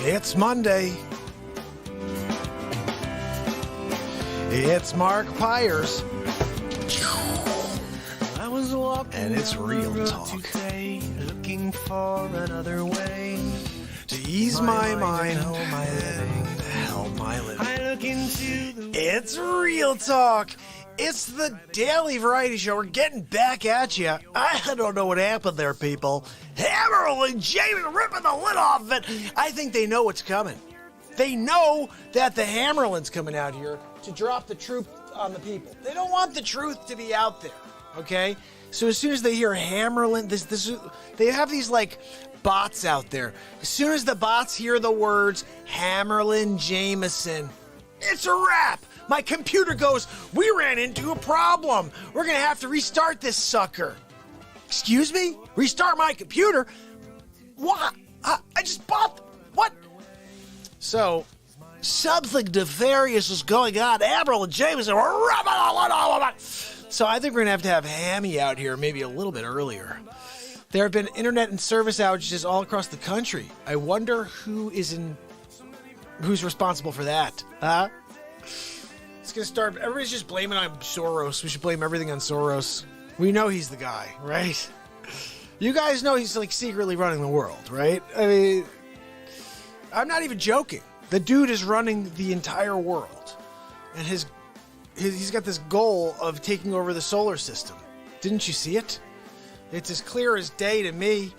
It's Monday. It's Mark Pyers. And it's Real Talk. Looking for another way to ease my mind and help my living. It's Real Talk. It's the daily variety show. We're getting back at you. I don't know what happened there, people. Hammer and Jamie ripping the lid off of it. I think they know what's coming. They know that the Hammerland's coming out here to drop the truth on the people. They don't want the truth to be out there, okay? So as soon as they hear Hammerland, they have these like bots out there. As soon as the bots hear the words Hammerland Jameson, it's a wrap. My computer goes, we ran into a problem. We're going to have to restart this sucker. Excuse me? Restart my computer? What? I just bought... What? So, something nefarious is going on. Hammerland Jameson, we're rubbing all of it. So I think we're going to have Hammy out here maybe a little bit earlier. There have been internet and service outages all across the country. I wonder who's responsible for that. Huh? It's going to start... Everybody's just blaming on Soros. We should blame everything on Soros. We know he's the guy, right? You guys know he's like secretly running the world, right? I mean, I'm not even joking. The dude is running the entire world. And he's got this goal of taking over the solar system. Didn't you see it? It's as clear as day to me.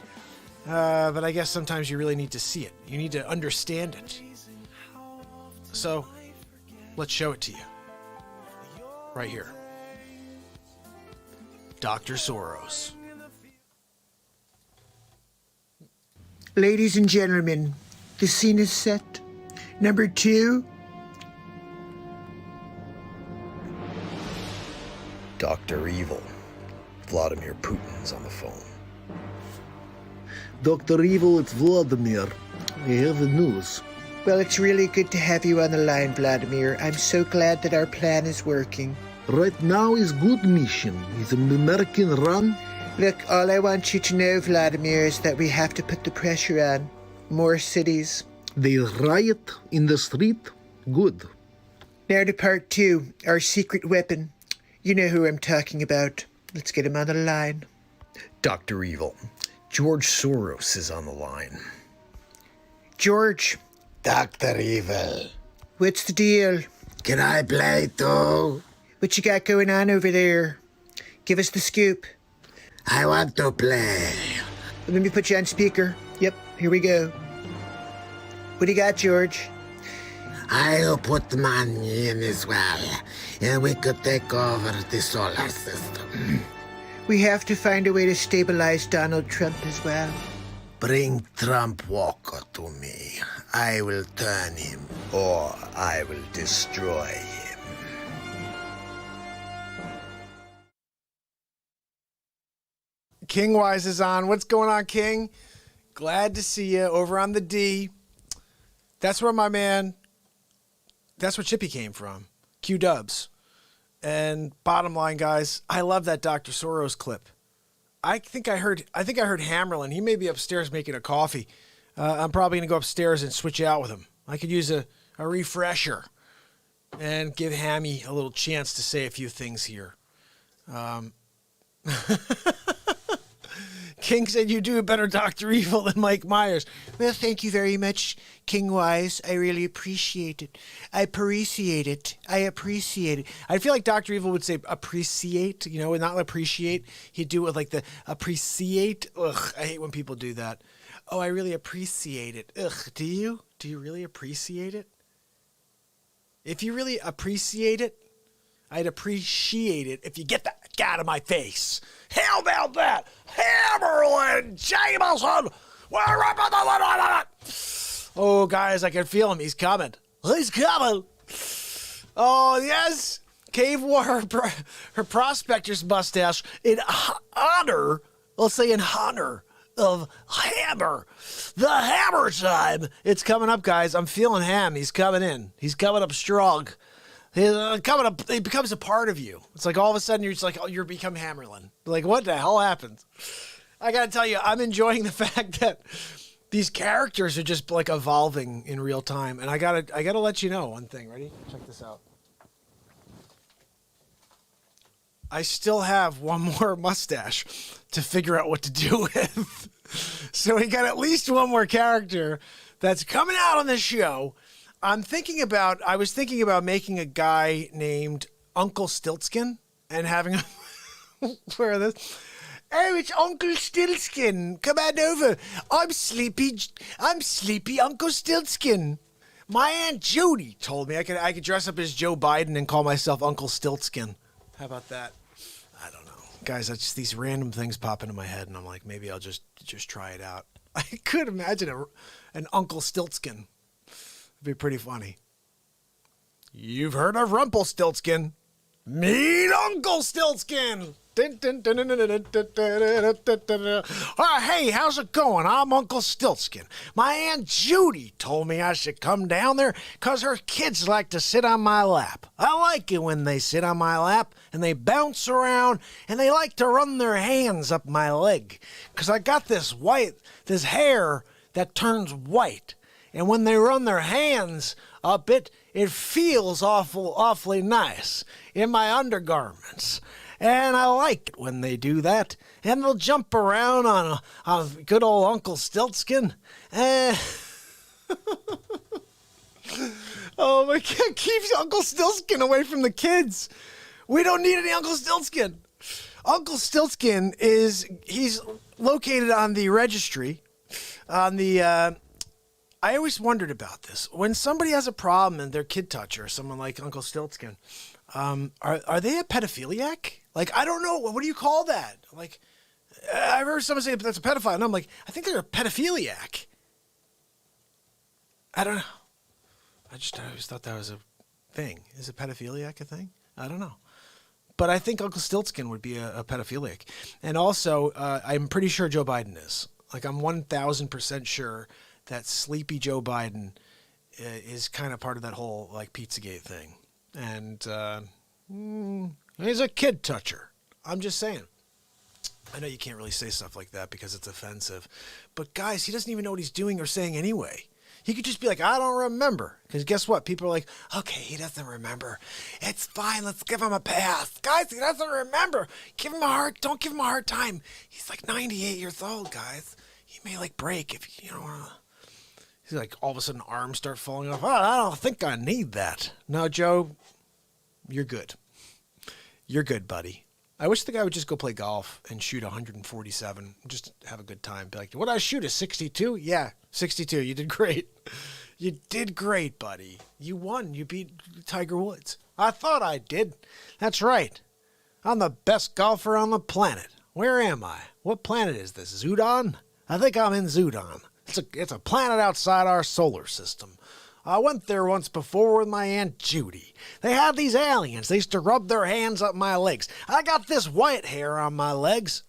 But I guess sometimes you really need to see it. You need to understand it. So, let's show it to you. Right here. Dr. Soros. Ladies and gentlemen, the scene is set. Number 2. Dr. Evil. Vladimir Putin's on the phone. Dr. Evil, it's Vladimir. We have the news. Well, it's really good to have you on the line, Vladimir. I'm so glad that our plan is working. Right now is good mission. It's an American run. Look, all I want you to know, Vladimir, is that we have to put the pressure on. More cities. They riot in the street. Good. Now to part 2, our secret weapon. You know who I'm talking about. Let's get him on the line. Dr. Evil. George Soros is on the line. George. Dr. Evil. What's the deal? Can I play too? What you got going on over there? Give us the scoop. I want to play. Let me put you on speaker. Yep, here we go. What do you got, George? I'll put money in as well, and we could take over the solar system. We have to find a way to stabilize Donald Trump as well. Bring Trump Walker to me. I will turn him, or I will destroy him. King Wise is on. What's going on, King? Glad to see you over on the D. That's where my man... That's where Chippy came from. Q-Dubs. And bottom line, guys, I love that Dr. Soros clip. I think I heard Hammerland. He may be upstairs making a coffee. I'm probably going to go upstairs and switch out with him. I could use a refresher and give Hammy a little chance to say a few things here. King said you do a better Dr. Evil than Mike Myers. Well, thank you very much, King Wise. I really appreciate it. I appreciate it. I feel like Dr. Evil would say appreciate, not appreciate. He'd do it with like the appreciate. Ugh, I hate when people do that. Oh, I really appreciate it. Ugh, do you? Do you really appreciate it? If you really appreciate it, I'd appreciate it if you get that out of my face. How about that? Hammerland Jameson! Oh, guys, I can feel him. He's coming. He's coming. Oh, yes. Cave wore her prospector's mustache in honor, let's say in honor of Hammer. The Hammer time. It's coming up, guys. I'm feeling Ham. He's coming in. He's coming up strong. Coming up, it becomes a part of you. It's like all of a sudden you're just like, oh, you're become Hammerland. Like, what the hell happened? I gotta tell you, I'm enjoying the fact that these characters are just like evolving in real time. And I gotta let you know one thing. Ready? Check this out. I still have one more mustache to figure out what to do with. So we got at least one more character that's coming out on this show. I was thinking about making a guy named Uncle Stiltskin and having him wear this. Oh, it's Uncle Stiltskin. Come on over. I'm sleepy Uncle Stiltskin. My Aunt Judy told me I could dress up as Joe Biden and call myself Uncle Stiltskin. How about that? I don't know. Guys, that's just these random things pop into my head, and I'm like, maybe I'll just try it out. I could imagine an Uncle Stiltskin. It'd be pretty funny. You've heard of Rumpelstiltskin. Meet Uncle Stiltskin. Hey, how's it going? I'm Uncle Stiltskin. My Aunt Judy told me I should come down there because her kids like to sit on my lap. I like it when they sit on my lap and they bounce around and they like to run their hands up my leg because I got this hair that turns white. And when they run their hands up it feels awfully nice in my undergarments. And I like it when they do that. And they'll jump around on good old Uncle Stiltskin. Oh my God, keeps Uncle Stiltskin away from the kids. We don't need any Uncle Stiltskin. Uncle Stiltskin he's located on the registry. I always wondered about this. When somebody has a problem and they're kid toucher, someone like Uncle Stiltskin, are they a pedophiliac? Like, I don't know. What do you call that? Like, I've heard someone say that's a pedophile, and I'm like, I think they're a pedophiliac. I don't know. I always thought that was a thing. Is a pedophiliac a thing? I don't know. But I think Uncle Stiltskin would be a pedophiliac. And also, I'm pretty sure Joe Biden is. Like, I'm 1,000% sure that sleepy Joe Biden is kind of part of that whole, like, Pizzagate thing. And he's a kid toucher. I'm just saying. I know you can't really say stuff like that because it's offensive. But, guys, he doesn't even know what he's doing or saying anyway. He could just be like, I don't remember. Because guess what? People are like, okay, he doesn't remember. It's fine. Let's give him a pass. Guys, he doesn't remember. Don't give him a hard time. He's like 98 years old, guys. He may like break if you don't want to. He's like, all of a sudden arms start falling off. Oh, I don't think I need that. No, Joe, you're good. You're good, buddy. I wish the guy would just go play golf and shoot 147. Just have a good time. Be like, what did I shoot? A 62? Yeah, 62. You did great. You did great, buddy. You won. You beat Tiger Woods. I thought I did. That's right. I'm the best golfer on the planet. Where am I? What planet is this? Zudon? I think I'm in Zudon. It's a planet outside our solar system. I went there once before with my Aunt Judy. They had these aliens. They used to rub their hands up my legs. I got this white hair on my legs.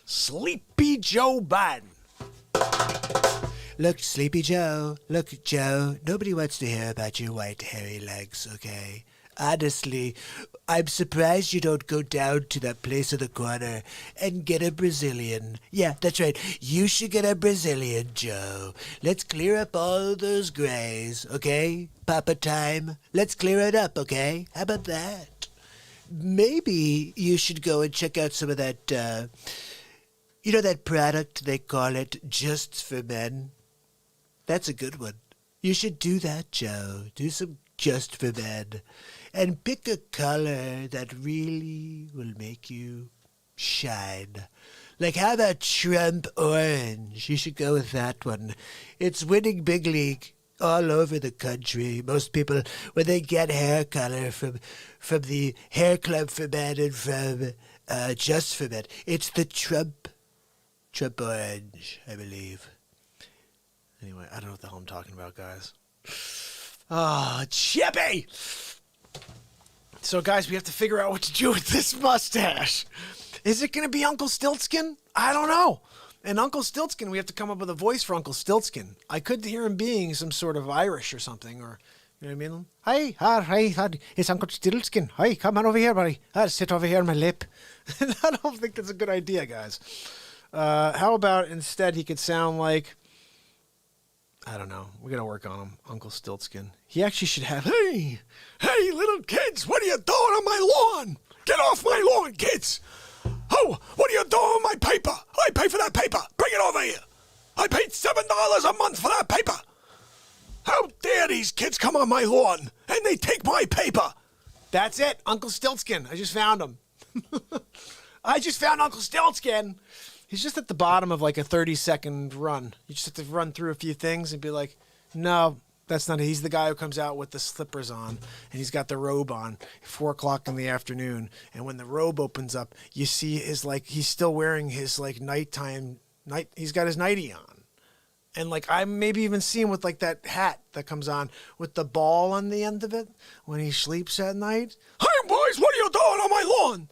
Sleepy Joe Biden. Look, Sleepy Joe. Look, Joe. Nobody wants to hear about your white hairy legs, okay? Honestly, I'm surprised you don't go down to that place in the corner and get a Brazilian. Yeah, that's right. You should get a Brazilian, Joe. Let's clear up all those grays, okay? Papa time. Let's clear it up, okay? How about that? Maybe you should go and check out some of that, that product they call it Just for Men? That's a good one. You should do that, Joe. Do some Just for Men. And pick a color that really will make you shine. Like, how about Trump Orange? You should go with that one. It's winning big league all over the country. Most people, when they get hair color from the Hair Club for Men and from Just for Men, it's the Trump Orange, I believe. Anyway, I don't know what the hell I'm talking about, guys. Ah, Chippy! So, guys, we have to figure out what to do with this mustache. Is it going to be Uncle Stiltskin? I don't know. And Uncle Stiltskin, we have to come up with a voice for Uncle Stiltskin. I could hear him being some sort of Irish or something, or You know what I mean? Hi, it's Uncle Stiltskin. Hi, come on over here, buddy. I'll sit over here on my lip. I don't think that's a good idea, guys. How about instead he could sound like, I don't know. We're going to work on him. Uncle Stiltskin. He actually should have, hey, little kids, what are you doing on my lawn? Get off my lawn, kids. Oh, what are you doing with my paper? I pay for that paper. Bring it over here. I paid $7 a month for that paper. How dare these kids come on my lawn and they take my paper? That's it, Uncle Stiltskin. I just found him. I just found Uncle Stiltskin. He's just at the bottom of like a 30-second run. You just have to run through a few things and be like, no, that's not it. He's the guy who comes out with the slippers on and he's got the robe on at 4 o'clock in the afternoon. And when the robe opens up, you see his he's still wearing his he's got his nightie on. And like I maybe even see him with like that hat that comes on with the ball on the end of it when he sleeps at night. Hey boys, what are you doing on my lawn?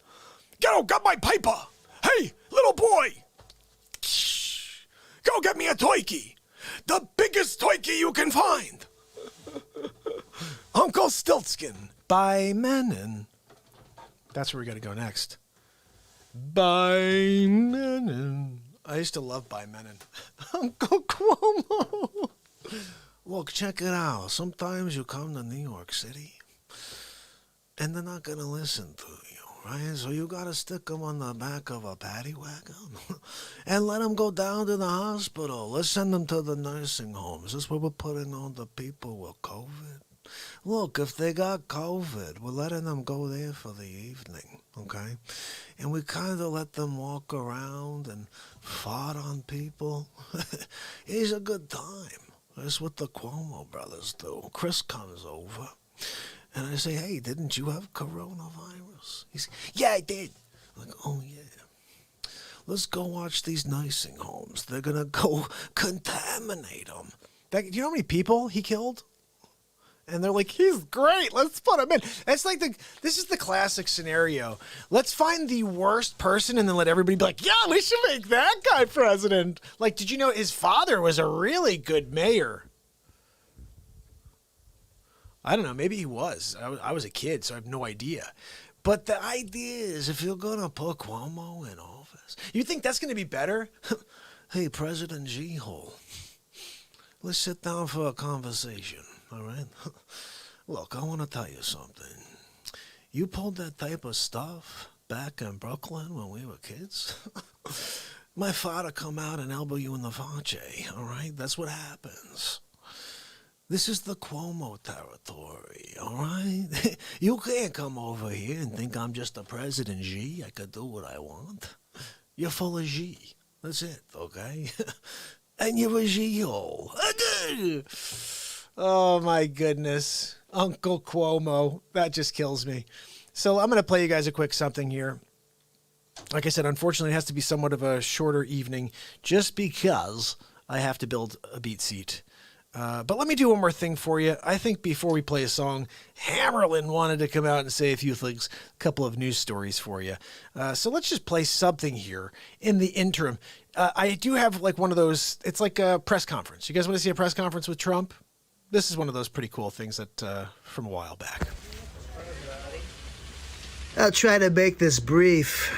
Got my paper. Hey, little boy. Go get me a Twikey. The biggest Twikey you can find. Uncle Stiltskin by Menon. That's where we got to go next. By Menon. I used to love By Menon. Uncle Cuomo. Look, check it out. Sometimes you come to New York City and they're not going to listen to you, right? So you got to stick them on the back of a paddy wagon and let them go down to the hospital. Let's send them to the nursing homes. This is where we're putting on the people with COVID. Look, if they got COVID, we're letting them go there for the evening, okay? And we kind of let them walk around and fart on people. It's a good time. That's what the Cuomo brothers do. Chris comes over, and I say, hey, didn't you have coronavirus? He says, yeah, I did. I'm like, oh, yeah. Let's go watch these nursing homes. They're going to go contaminate them. Do you know how many people he killed? And they're like, he's great. Let's put him in. It's like this is the classic scenario. Let's find the worst person and then let everybody be like, yeah, we should make that guy president. Like, did you know his father was a really good mayor? I don't know. Maybe he was. I was a kid, so I have no idea. But the idea is if you're going to put Cuomo in office, you think that's going to be better? Hey, President G-Hole, let's sit down for a conversation. All right? Look, I want to tell you something. You pulled that type of stuff back in Brooklyn when we were kids. My father come out and elbow you in the face, all right? That's what happens. This is the Cuomo territory, all right? You can't come over here and think I'm just a President G. I could do what I want. You're full of G. That's it, okay? And you're a G-hole. Oh, my goodness. Uncle Cuomo. That just kills me. So I'm going to play you guys a quick something here. Like I said, unfortunately, it has to be somewhat of a shorter evening just because I have to build a BeatSeat. But let me do one more thing for you. I think before we play a song, Hammerlin wanted to come out and say a few things, a couple of news stories for you. So let's just play something here in the interim. I do have like one of those, it's like a press conference. You guys want to see a press conference with Trump? This is one of those pretty cool things that from a while back. I'll try to make this brief,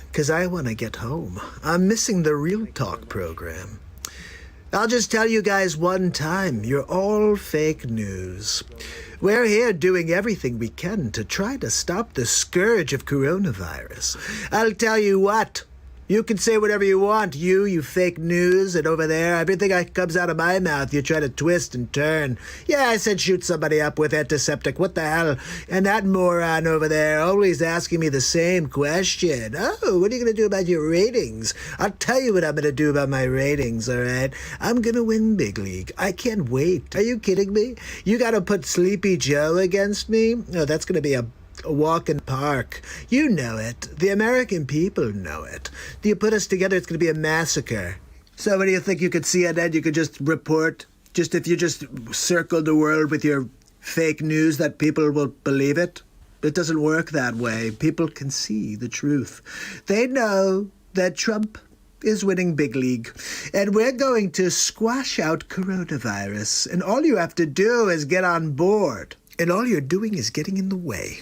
because I want to get home. I'm missing the Real Talk program. I'll just tell you guys one time, you're all fake news. We're here doing everything we can to try to stop the scourge of coronavirus. I'll tell you what. You can say whatever you want, you fake news, and over there, everything that comes out of my mouth, you try to twist and turn. Yeah, I said shoot somebody up with antiseptic, what the hell? And that moron over there always asking me the same question. Oh, what are you going to do about your ratings? I'll tell you what I'm going to do about my ratings, all right? I'm going to win Big League. I can't wait. Are you kidding me? You got to put Sleepy Joe against me? No, that's going to be a walk in the park. You know it. The American people know it. Do you put us together, it's going to be a massacre. So what do you think you could see CNN? You could just report, just if you just circle the world with your fake news that people will believe it? It doesn't work that way. People can see the truth. They know that Trump is winning big league. And we're going to squash out coronavirus. And all you have to do is get on board. And all you're doing is getting in the way.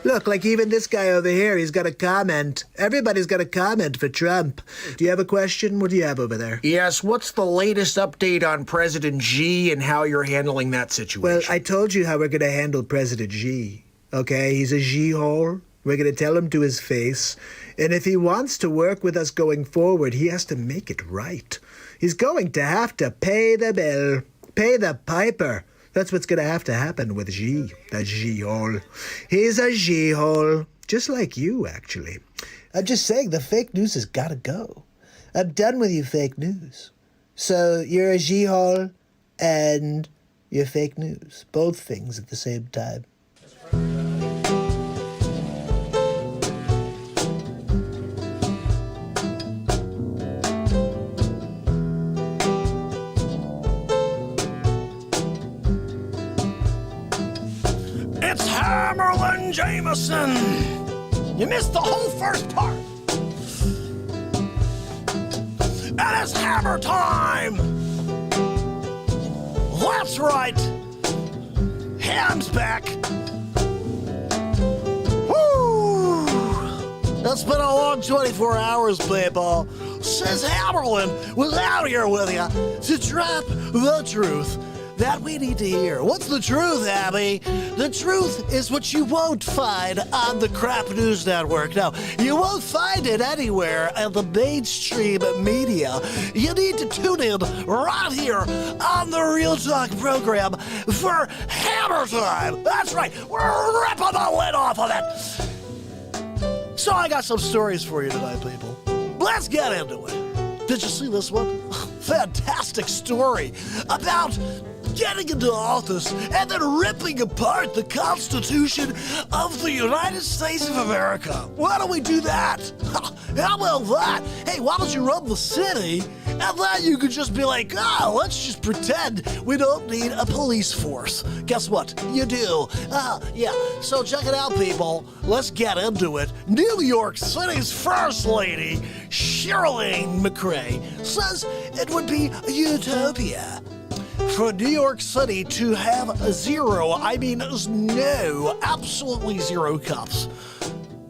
Look, like even this guy over here, he's got a comment. Everybody's got a comment for Trump. Do you have a question? What do you have over there? Yes, what's the latest update on President Xi and how you're handling that situation? Well, I told you how we're going to handle President Xi. Okay, he's a Xi-hole. We're going to tell him to his face. And if he wants to work with us going forward, he has to make it right. He's going to have to pay the bill, pay the piper. That's what's going to have to happen with Xi, the Xi-hole. He's a Xi-hole, just like you, actually. I'm just saying, the fake news has got to go. I'm done with you fake news. So you're a Xi-hole and you're fake news. Both things at the same time. It's Hammerlin Jameson. You missed the whole first part. And it's hammer time. That's right. Ham's back. Woo! It's been a long 24 hours, people. Since Hammerlin was out here with you to drop the truth that we need to hear. What's the truth, Abby? The truth is what you won't find on the crap news network. No, you won't find it anywhere in the mainstream media. You need to tune in right here on the Real Talk program for Hammer Time. That's right, we're ripping the lid off of it. So I got some stories for you tonight, people. Let's get into it. Did you see this one? Fantastic story about getting into office and then ripping apart the Constitution of the United States of America. Why don't we do that? How about that? Hey, why don't you run the city and then you could just be like, let's just pretend we don't need a police force. Guess what? You do. Yeah, so check it out, people. Let's get into it. New York City's First Lady, Shirley McRae, says it would be a utopia for New York City to have absolutely zero cops.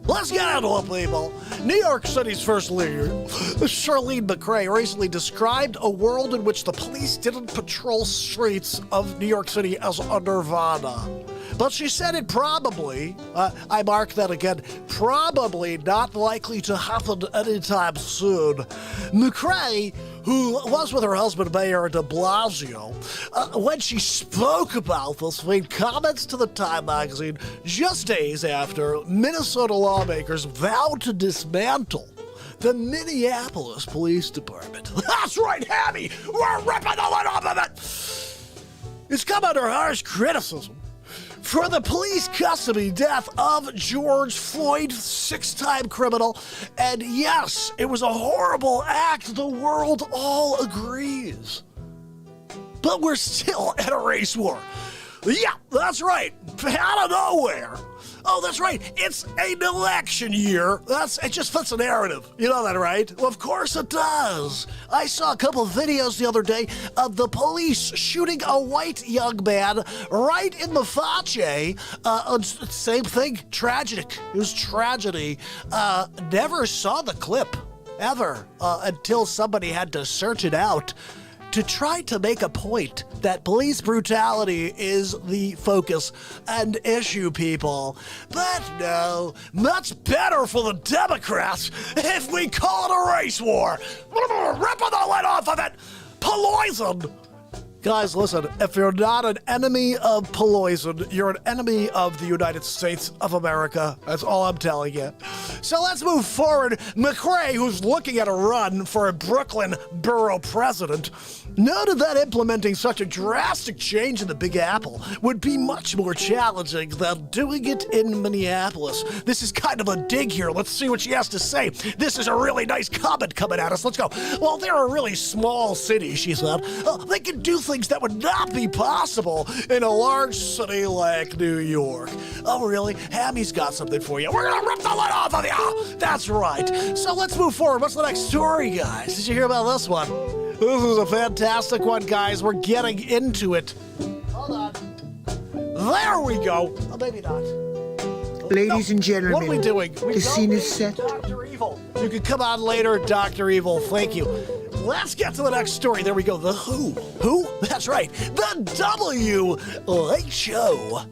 Let's get into it, people. New York City's First Lady, Charlene McRae, recently described a world in which the police didn't patrol streets of New York City as a nirvana. But she said it probably, I mark that again, probably not likely to happen anytime soon. McRae, who was with her husband, Mayor de Blasio, when she spoke about this, made comments to the Time magazine just days after Minnesota lawmakers vowed to dismantle the Minneapolis Police Department. That's right, Hammy! We're ripping the lid off of it! It's come under harsh criticism for the police custody death of George Floyd, 6-time criminal. And yes, it was a horrible act. The world all agrees. But we're still at a race war. Yeah, that's right. Out of nowhere. Oh, that's right. It's an election year. It just fits the narrative. You know that, right? Well, of course it does. I saw a couple of videos the other day of the police shooting a white young man right in the face. Same thing. Tragic. It was tragedy. Never saw the clip, ever, until somebody had to search it out to try to make a point that police brutality is the focus and issue, people. But no, much better for the Democrats if we call it a race war. Ripping the lid off of it. Poison. Guys, listen, if you're not an enemy of poison, you're an enemy of the United States of America. That's all I'm telling you. So let's move forward. McRae, who's looking at a run for a Brooklyn borough president, noted that implementing such a drastic change in the Big Apple would be much more challenging than doing it in Minneapolis. This is kind of a dig here. Let's see what she has to say. This is a really nice comment coming at us. Let's go. Well, they're a really small city, she said. They can do things that would not be possible in a large city like New York. Oh, really? Hammy's got something for you. We're gonna rip the lid off of you. That's right. So let's move forward. What's the next story, guys? Did you hear about this one? This is a fantastic one, guys. We're getting into it. Hold on. There we go. Oh, maybe not. Ladies and gentlemen, What are we doing? the scene is set. Dr. Evil. You can come on later, Dr. Evil. Thank you. Let's get to the next story. There we go. The Who. Who? That's right. The W Late Show.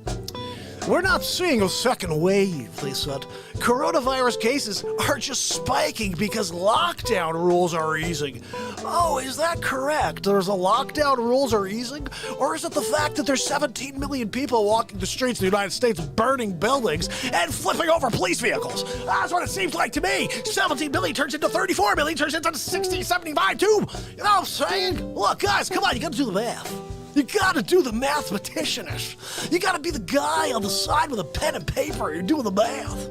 We're not seeing a second wave, they said. Coronavirus cases are just spiking because lockdown rules are easing. Oh, is that correct? There's a lockdown rules are easing? Or is it the fact that there's 17 million people walking the streets of the United States burning buildings and flipping over police vehicles? That's what it seems like to me. 17 million turns into 34 million, turns into 60, 75 too. You know what I'm saying? Look, guys, come on, you gotta do the math. You gotta do the mathematicianish. You gotta be the guy on the side with a pen and paper. You're doing the math.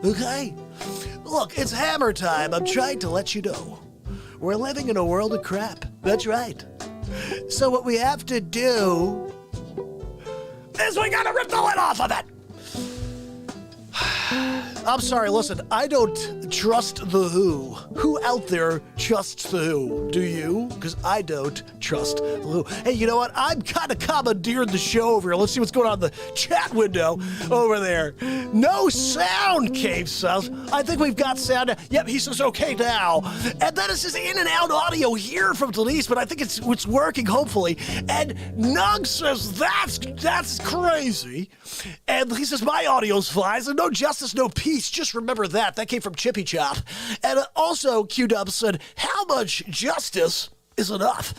Okay? Look, it's hammer time. I'm trying to let you know. We're living in a world of crap. That's right. So what we have to do is we gotta rip the lid off of it. I'm sorry, listen, I don't trust the Who. Who out there trusts the Who? Do you? Because I don't trust the Who. Hey, you know what? I'm kind of commandeered the show over here. Let's see what's going on in the chat window over there. No sound, Cave says. I think we've got sound. Yep, he says okay now. And then it says in and out audio here from Denise, but I think it's working, hopefully. And Nug says that's crazy. And he says my audio's fine. So no justice, no peace. Just remember that. That came from Chippy Chop. And also, Q-Dub said, how much justice is enough?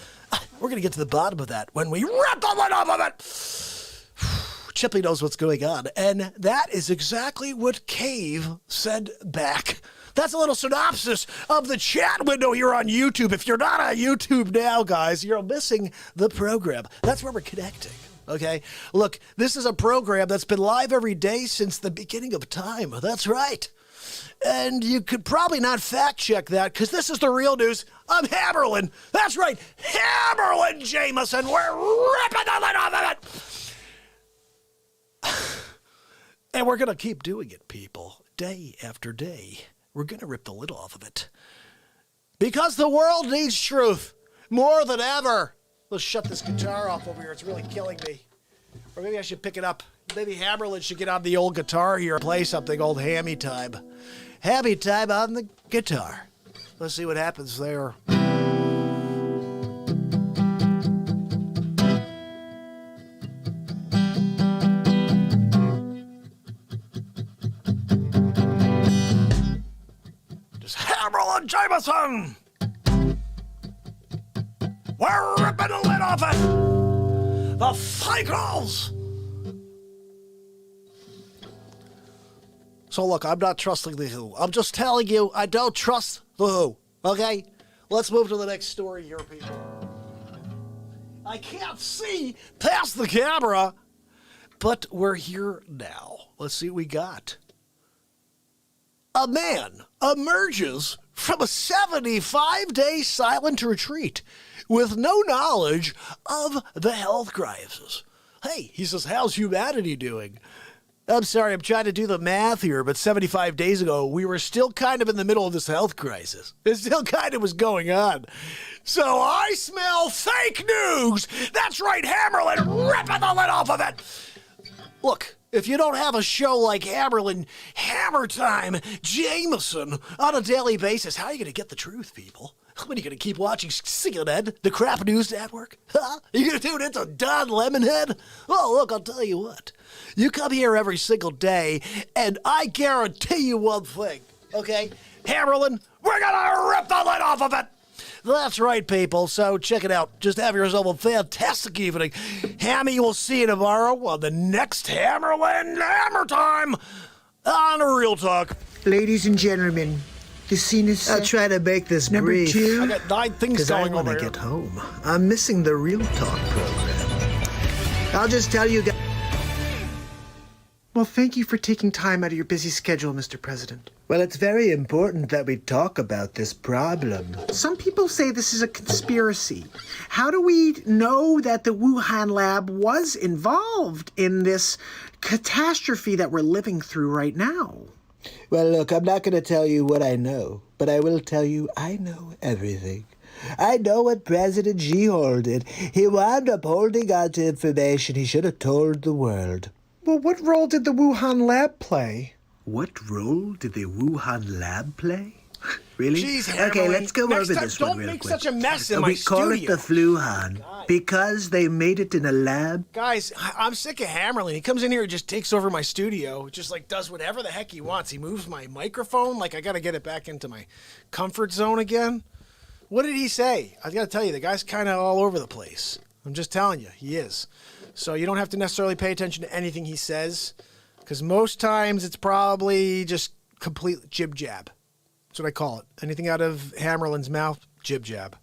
We're going to get to the bottom of that when we rip the lid off of it. Chippy knows what's going on. And that is exactly what Cave said back. That's a little synopsis of the chat window here on YouTube. If you're not on YouTube now, guys, you're missing the program. That's where we're connecting. Okay, look, this is a program that's been live every day since the beginning of time. That's right. And you could probably not fact check that because this is the real news. I'm Hammerlin. That's right, Hammerlin Jameson. We're ripping the lid off of it. And we're going to keep doing it, people, day after day. We're going to rip the lid off of it. Because the world needs truth more than ever. Let's shut this guitar off over here. It's really killing me. Or maybe I should pick it up. Maybe Hammerlin should get on the old guitar here and play something old Hammy Time. Hammy Time on the guitar. Let's see what happens there. Just Hammerlin Jameson! We're ripping the lid off it! The cycles! So look, I'm not trusting the Who. I'm just telling you, I don't trust the Who. Okay? Let's move to the next story here, people. I can't see past the camera, but we're here now. Let's see what we got. A man emerges from a 75-day silent retreat with no knowledge of the health crisis. Hey, he says, how's humanity doing? I'm sorry, I'm trying to do the math here, but 75 days ago, we were still kind of in the middle of this health crisis. It still kind of was going on. So I smell fake news. That's right, Hammerlin, ripping the lid off of it. Look, if you don't have a show like Hammerlin, HammerTime, Jameson on a daily basis, how are you going to get the truth, people? What, are you going to keep watching CNN, the crap news network? Huh? Are you going to tune into Don Lemonhead? Oh, look, I'll tell you what. You come here every single day, and I guarantee you one thing, okay? Hammerlin, we're going to rip the lid off of it. That's right, people. So check it out. Just have yourself a fantastic evening. Hammy, we'll see you tomorrow on the next Hammerlin Hammer Time on Real Talk. Ladies and gentlemen, the scene is set. I'll try to make this Number brief. 2. I got 9 things Because I going want on to here. get home. I'm missing the Real Talk program. I'll just tell you guys. Well, thank you for taking time out of your busy schedule, Mr. President. Well, it's very important that we talk about this problem. Some people say this is a conspiracy. How do we know that the Wuhan lab was involved in this catastrophe that we're living through right now? Well, look, I'm not going to tell you what I know, but I will tell you I know everything. I know what President Xi did. He wound up holding on to information he should have told the world. Well, what role did the Wuhan lab play? What role did the Wuhan lab play? Really? Jeez, Okay, Hammerlin. let's go Next over time, this one don't real make quick. such a mess in my We call it studio. the Fluhan because they made it in a lab. Guys, I'm sick of Hammerlin. He comes in here and just takes over my studio, just like does whatever the heck he wants. He moves my microphone, like I got to get it back into my comfort zone again. What did he say? I got to tell you, the guy's kind of all over the place. I'm just telling you, he is. So you don't have to necessarily pay attention to anything he says, because most times it's probably just complete jib jab. That's what I call it. Anything out of Hammerlin's mouth, jib jab.